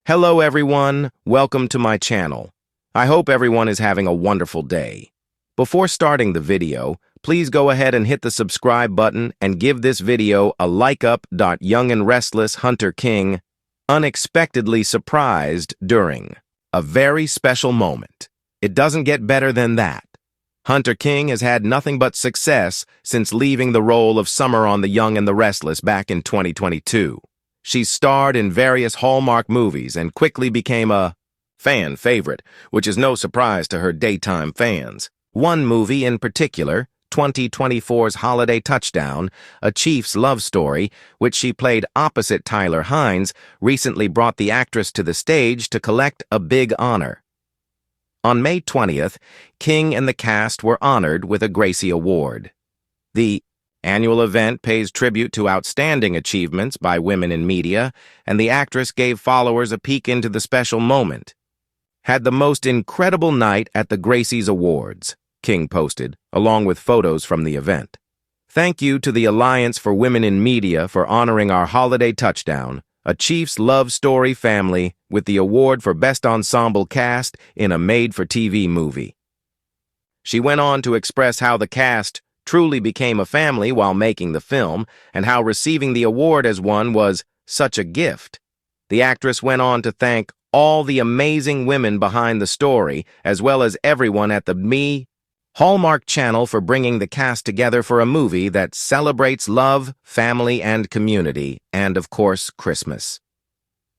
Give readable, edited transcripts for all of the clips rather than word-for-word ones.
Hello everyone, welcome to my channel. I hope everyone is having a wonderful day. Before starting the video, please go ahead and hit the subscribe button and give this video a like up. Young and restless Hunter King unexpectedly surprised during a very special moment. It doesn't get better than that. Hunter King has had nothing but success since leaving the role of Summer on The Young and the Restless back in 2022. She starred in various Hallmark movies and quickly became a fan favorite, which is no surprise to her daytime fans. One movie in particular, 2024's Holiday Touchdown, a Chiefs love story, which she played opposite Tyler Hynes, recently brought the actress to the stage to collect a big honor. On May 20th, King and the cast were honored with a Gracie Award. The annual event pays tribute to outstanding achievements by women in media, and the actress gave followers a peek into the special moment. "Had the most incredible night at the Gracie's Awards," King posted, along with photos from the event. "Thank you to the Alliance for Women in Media for honoring our Holiday Touchdown, a Chiefs love story family, with the award for Best Ensemble Cast in a made-for-TV movie." She went on to express how the cast truly became a family while making the film, and how receiving the award as one was such a gift. The actress went on to thank all the amazing women behind the story, as well as everyone at the Hallmark Channel for bringing the cast together for a movie that celebrates love, family, and community, and of course, Christmas.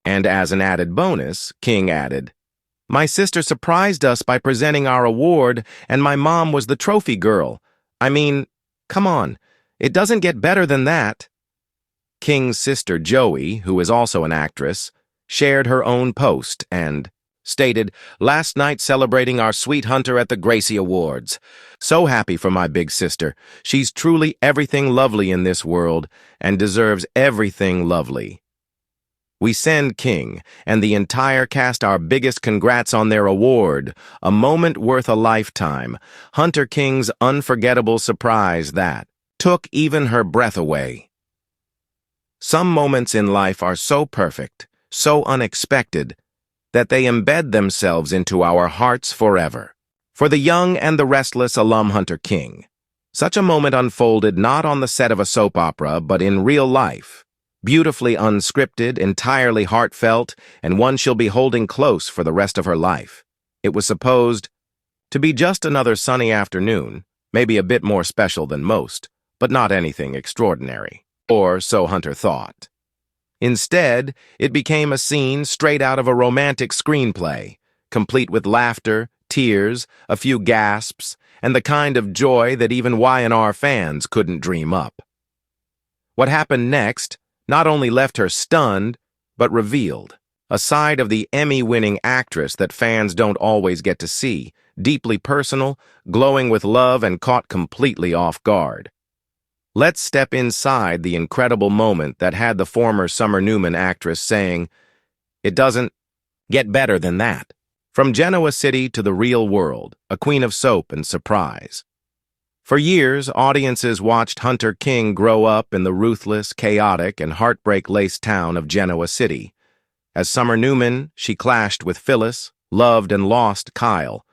And as an added bonus, King added, "My sister surprised us by presenting our award, and my mom was the trophy girl. I mean, come on, it doesn't get better than that." King's sister Joey, who is also an actress, shared her own post and stated, "Last night celebrating our sweet Hunter at the Gracie Awards. So happy for my big sister. She's truly everything lovely in this world and deserves everything lovely. We send King and the entire cast our biggest congrats on their award, a moment worth a lifetime. Hunter King's unforgettable surprise that took even her breath away." Some moments in life are so perfect, so unexpected, that they embed themselves into our hearts forever. For the Young and the Restless alum Hunter King, such a moment unfolded not on the set of a soap opera, but in real life. Beautifully unscripted, entirely heartfelt, and one she'll be holding close for the rest of her life. It was supposed to be just another sunny afternoon, maybe a bit more special than most, but not anything extraordinary. Or so Hunter thought. Instead, it became a scene straight out of a romantic screenplay, complete with laughter, tears, a few gasps, and the kind of joy that even Y&R fans couldn't dream up. What happened next not only left her stunned, but revealed a side of the Emmy-winning actress that fans don't always get to see, deeply personal, glowing with love, and caught completely off guard. Let's step inside the incredible moment that had the former Summer Newman actress saying, "It doesn't get better than that." From Genoa City to the real world, a queen of soap and surprise. For years, audiences watched Hunter King grow up in the ruthless, chaotic, and heartbreak-laced town of Genoa City. As Summer Newman, she clashed with Phyllis, loved and lost Kyle,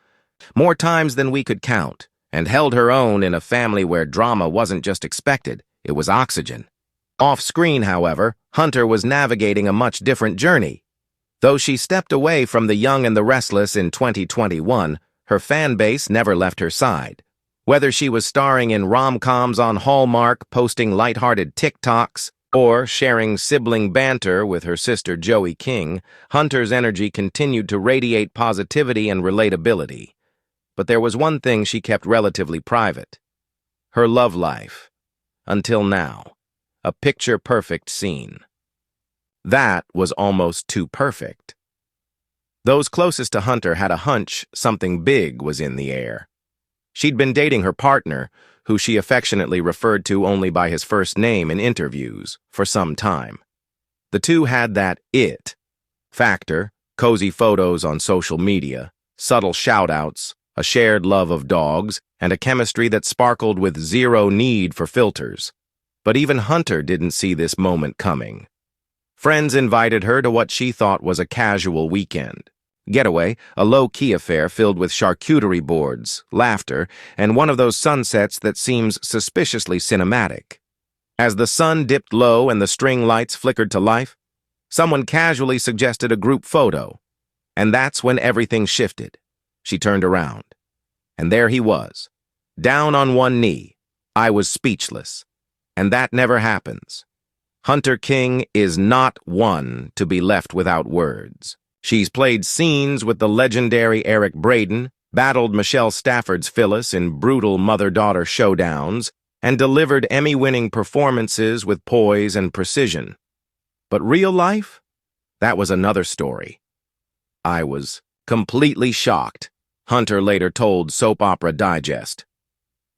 more times than we could count, and held her own in a family where drama wasn't just expected, it was oxygen. Off-screen, however, Hunter was navigating a much different journey. Though she stepped away from The Young and the Restless in 2021, her fan base never left her side. Whether she was starring in rom-coms on Hallmark, posting lighthearted TikToks, or sharing sibling banter with her sister Joey King, Hunter's energy continued to radiate positivity and relatability. But there was one thing she kept relatively private: her love life. Until now, a picture-perfect scene. That was almost too perfect. Those closest to Hunter had a hunch something big was in the air. She'd been dating her partner, who she affectionately referred to only by his first name in interviews, for some time. The two had that it factor, cozy photos on social media, subtle shout-outs, a shared love of dogs, and a chemistry that sparkled with zero need for filters. But even Hunter didn't see this moment coming. Friends invited her to what she thought was a casual weekend getaway, a low-key affair filled with charcuterie boards, laughter, and one of those sunsets that seems suspiciously cinematic. As the sun dipped low and the string lights flickered to life, someone casually suggested a group photo. And that's when everything shifted. She turned around. And there he was, down on one knee. I was speechless. And that never happens. Hunter King is not one to be left without words. She's played scenes with the legendary Eric Braeden, battled Michelle Stafford's Phyllis in brutal mother-daughter showdowns, and delivered Emmy-winning performances with poise and precision. But real life? That was another story. I was completely shocked, Hunter later told Soap Opera Digest.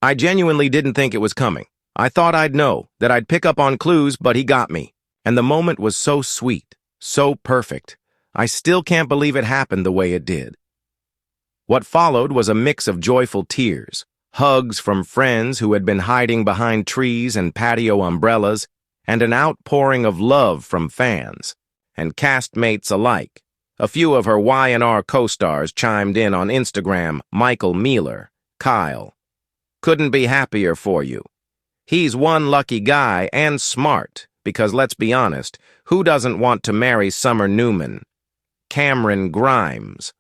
I genuinely didn't think it was coming. I thought I'd know, that I'd pick up on clues, but he got me. And the moment was so sweet, so perfect. I still can't believe it happened the way it did. What followed was a mix of joyful tears, hugs from friends who had been hiding behind trees and patio umbrellas, and an outpouring of love from fans and castmates alike. A few of her Y&R co-stars chimed in on Instagram. Michael Mealer, Kyle. Couldn't be happier for you. He's one lucky guy and smart, because let's be honest, who doesn't want to marry Summer Newman? Cameron Grimes.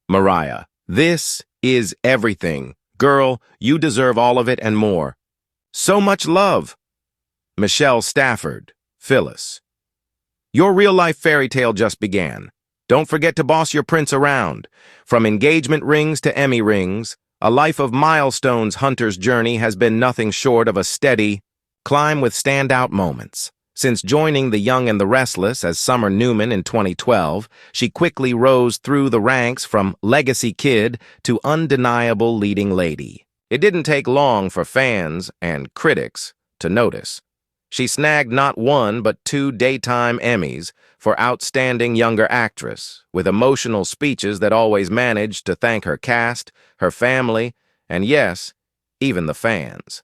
Mariah, this is everything. Girl, you deserve all of it and more. So much love. Michelle Stafford, Phyllis. Your real-life fairy tale just began. Don't forget to boss your prince around. From engagement rings to Emmy rings, a life of milestones. Hunter's journey has been nothing short of a steady climb with standout moments. Since joining The Young and the Restless as Summer Newman in 2012, she quickly rose through the ranks from legacy kid to undeniable leading lady. It didn't take long for fans and critics to notice. She snagged not one but 2 daytime Emmys for Outstanding Younger Actress, with emotional speeches that always managed to thank her cast, her family, and yes, even the fans.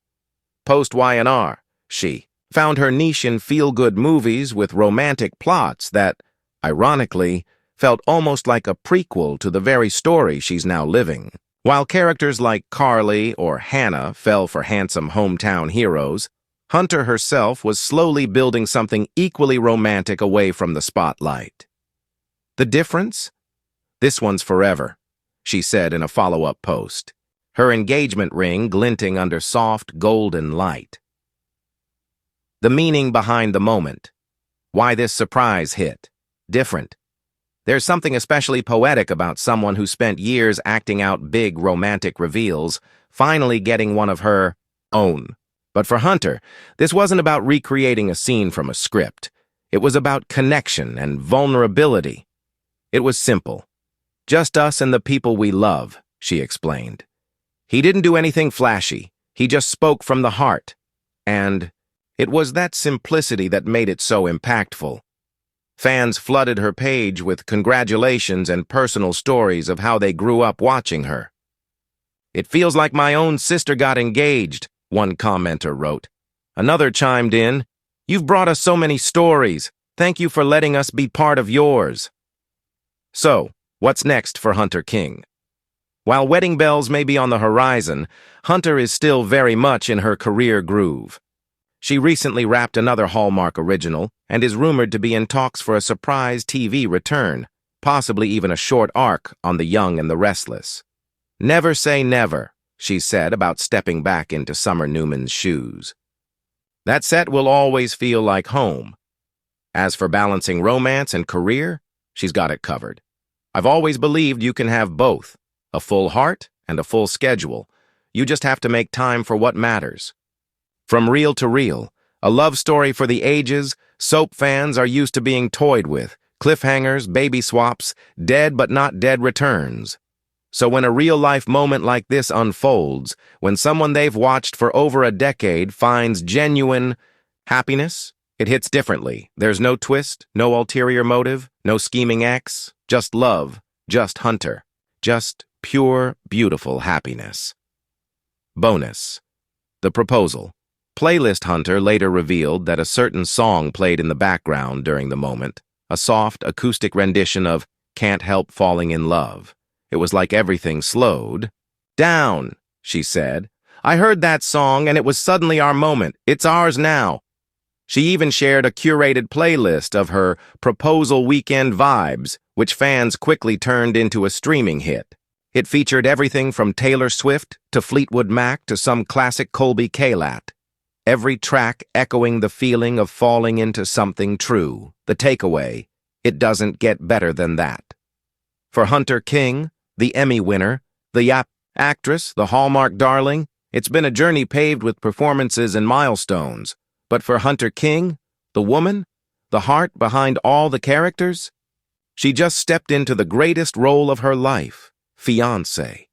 Post-Y&R, she found her niche in feel-good movies with romantic plots that, ironically, felt almost like a prequel to the very story she's now living. While characters like Carly or Hannah fell for handsome hometown heroes, Hunter herself was slowly building something equally romantic away from the spotlight. The difference? This one's forever, she said in a follow-up post, her engagement ring glinting under soft, golden light. The meaning behind the moment. Why this surprise hit. Different. There's something especially poetic about someone who spent years acting out big romantic reveals, finally getting one of her own. But for Hunter, this wasn't about recreating a scene from a script. It was about connection and vulnerability. It was simple. Just us and the people we love, she explained. He didn't do anything flashy. He just spoke from the heart. And it was that simplicity that made it so impactful. Fans flooded her page with congratulations and personal stories of how they grew up watching her. It feels like my own sister got engaged, one commenter wrote. Another chimed in, you've brought us so many stories. Thank you for letting us be part of yours. So, what's next for Hunter King? While wedding bells may be on the horizon, Hunter is still very much in her career groove. She recently wrapped another Hallmark original and is rumored to be in talks for a surprise TV return, possibly even a short arc on The Young and the Restless. Never say never, she said about stepping back into Summer Newman's shoes. That set will always feel like home. As for balancing romance and career, she's got it covered. I've always believed you can have both, a full heart and a full schedule. You just have to make time for what matters. From Reel to Reel, a love story for the ages, soap fans are used to being toyed with, cliffhangers, baby swaps, dead but not dead returns. So when a real-life moment like this unfolds, when someone they've watched for over a decade finds genuine happiness, it hits differently. There's no twist, no ulterior motive, no scheming ex, just love, just Hunter, just pure, beautiful happiness. Bonus: the proposal. Playlist Hunter later revealed that a certain song played in the background during the moment, a soft, acoustic rendition of Can't Help Falling in Love. It was like everything slowed down, she said. I heard that song and it was suddenly our moment. It's ours now. She even shared a curated playlist of her proposal weekend vibes, which fans quickly turned into a streaming hit. It featured everything from Taylor Swift to Fleetwood Mac to some classic Colby Calat. Every track echoing the feeling of falling into something true. The takeaway, it doesn't get better than that. For Hunter King, the Emmy winner, the Yap actress, the Hallmark darling, it's been a journey paved with performances and milestones. But for Hunter King, the woman, the heart behind all the characters, she just stepped into the greatest role of her life, fiancé.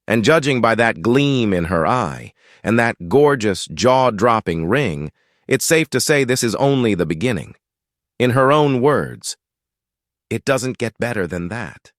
And judging by that gleam in her eye and that gorgeous, jaw-dropping ring, it's safe to say this is only the beginning. In her own words, it doesn't get better than that.